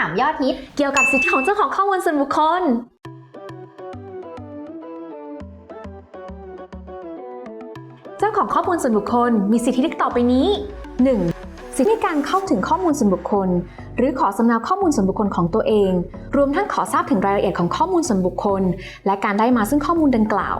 ามยอดฮิตเกี่ยวกับสิทธิของเจ้าของข้อมูลส่วนบุคคลเจ้าของข้อมูลส่วนบุคคลมีสิทธิดังต่อไปนี้ 1. สิทธิในการเข้าถึงข้อมูลส่วนบุคคลหรือขอสำเนาข้อมูลส่วนบุคคลของตัวเองรวมทั้งขอทราบถึงรายละเอียดของข้อมูลส่วนบุคคลและการได้มาซึ่งข้อมูลดังกล่าว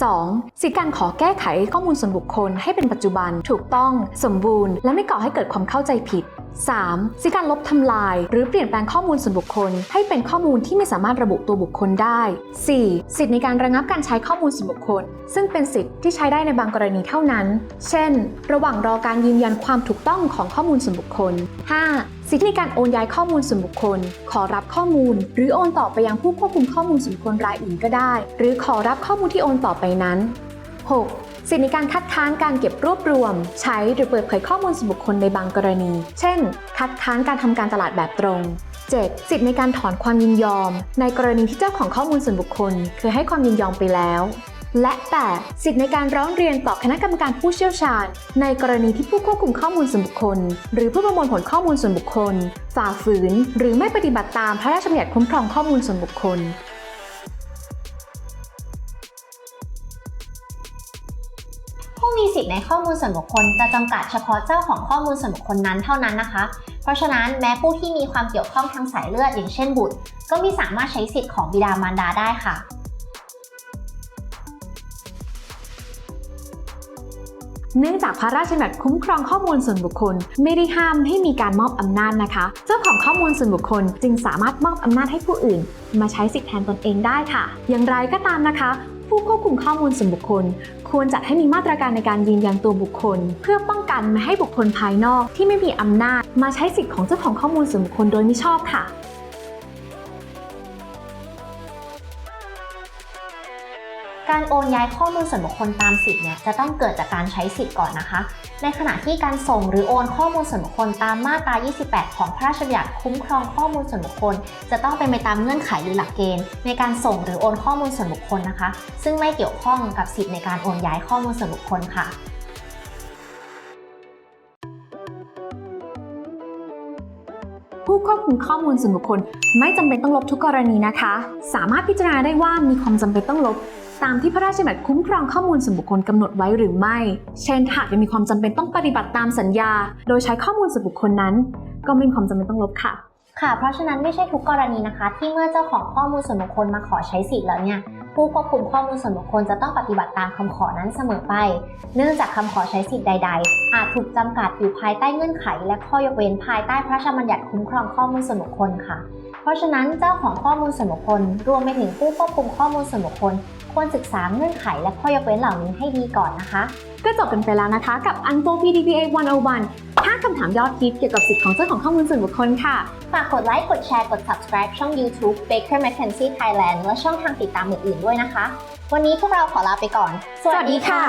2. สิทธิการขอแก้ไขข้อมูลส่วนบุคคลให้เป็นปัจจุบันถูกต้องสมบูรณ์และไม่ก่อให้เกิดความเข้าใจผิด 3. สิทธิการลบทำลายหรือเปลี่ยนแปลงข้อมูลส่วนบุคคลให้เป็นข้อมูลที่ไม่สามารถระบุตัวบุคคลได้ 4. สิทธิในการระงับการใช้ข้อมูลส่วนบุคคลซึ่งเป็นสิทธิที่ใช้ได้ในบางกรณีเท่านั้น เช่น ระหว่างรอการยืนยันความถูกต้องของข้อมูลส่วนบุคคล 5. สิทธิในการโอนย้ายข้อมูลส่วนบุคคลขอรับข้อมูลหรือโอนต่อไปยังผู้ควบคุมข้อมูลส่วนบุคคลรายอื่นก็ได้หรือขอรับข้อมูลที่โอนต่อไปนั้น 6. สิทธิในการคัดค้านการเก็บรวบรวมใช้หรือเปิดเผยข้อมูลส่วนบุคคลในบางกรณี เช่น คัดค้านการทำการตลาดแบบตรง 7. สิทธิในการถอนความยินยอมในกรณีที่เจ้าของข้อมูลส่วนบุคคลเคยให้ความยินยอมไปแล้ว และ 8. สิทธิในการร้องเรียนต่อคณะกรรมการผู้เชี่ยวชาญในกรณีที่ผู้ควบคุมข้อมูลส่วนบุคคลหรือผู้ประมวลผลข้อมูลส่วนบุคคลฝ่าฝืนหรือไม่ปฏิบัติตามพระราชบัญญัติคุ้มครองข้อมูลส่วนบุคคลผู้มีสิทธิในข้อมูลส่วนบุคคลจะจำกัดเฉพาะเจ้าของข้อมูลส่วนบุคคลนั้นเท่านั้นนะคะเพราะฉะนั้นแม้ผู้ที่มีความเกี่ยวข้องทางสายเลือดอย่างเช่นบุตรก็มิสามารถใช้สิทธิของบิดามารดาได้ค่ะเนื่องจากพระราชบัญญัติคุ้มครองข้อมูลส่วนบุคคลไม่ได้ห้ามให้มีการมอบอำนาจนะคะเจ้าของข้อมูลส่วนบุคคลจึงสามารถมอบอำนาจให้ผู้อื่นมาใช้สิทธิแทนตนเองได้ค่ะอย่างไรก็ตามนะคะผู้ควบคุมข้อมูลส่วนบุคคลควรจัดให้มีมาตรการในการยืนยันตัวบุคคลเพื่อป้องกันไม่ให้บุคคลภายนอกที่ไม่มีอำนาจมาใช้สิทธิของเจ้าของข้อมูลส่วนบุคคลโดยมิชอบค่ะการโอนย้ายข้อมูลส่วนบุคคลตามสิทธิ์เนี่ยจะต้องเกิดจากการใช้สิทธิ์ก่อนนะคะในขณะที่การส่งหรือโอนข้อมูลส่วนบุคคลตามมาตรา 28 ของพระราชบัญญัติคุ้มครองข้อมูลส่วนบุคคลจะต้องเป็นไปตามเงื่อนไขหรือหลักเกณฑ์ในการส่งหรือโอนข้อมูลส่วนบุคคลนะคะซึ่งไม่เกี่ยวข้องกับสิทธิ์ในการโอนย้ายข้อมูลส่วนบุคคลค่ะผู้ควบคุมข้อมูลส่วนบุคคลไม่จำเป็นต้องลบทุกกรณีนะคะสามารถพิจารณาได้ว่ามีความจำเป็นต้องลบตามที่พระราชบัญญัติคุ้มครองข้อมูลส่วนบุคคลกำหนดไว้หรือไม่เช่นหากยังมีความจำเป็นต้องปฏิบัติตามสัญญาโดยใช้ข้อมูลส่วนบุคคลนั้นก็ไม่มีความจำเป็นต้องลบค่ะเพราะฉะนั้นไม่ใช่ทุกกรณีนะคะที่เมื่อเจ้าของข้อมูลส่วนบุคคลมาขอใช้สิทธิ์แล้วเนี่ยผู้ควบคุมข้อมูลส่วนบุคคลจะต้องปฏิบัติตามคำขอนั้นเสมอไปเนื่องจากคำขอใช้สิทธิ์ใดๆอาจถูกจำกัดอยู่ภายใต้เงื่อนไขและข้อยกเว้นภายใต้พระราชบัญญัติคุ้มครองข้อมูลส่วนบุคคลค่ะเพราะฉะนั้นเจ้าของข้อมูลส่วนบุคคลรวมไปถึงผู้ควบคุมข้อมูลส่วนบุคคลควรศึกษาเงื่อนไขและข้อยกเว้นเหล่านี้ให้ดีก่อนนะคะก็จบกันไปแล้วนะคะกับ Unfold PDPA 101 5 คำถามยอดฮิตเกี่ยวกับสิทธิของเจ้าของข้อมูลส่วนบุคคลค่ะฝากกดไลค์กดแชร์กด subscribe ช่อง YouTube Baker McKenzie Thailand และช่องทางติดตามอื่นๆด้วยนะคะวันนี้พวกเราขอลาไปก่อนสวัสดีค่ะ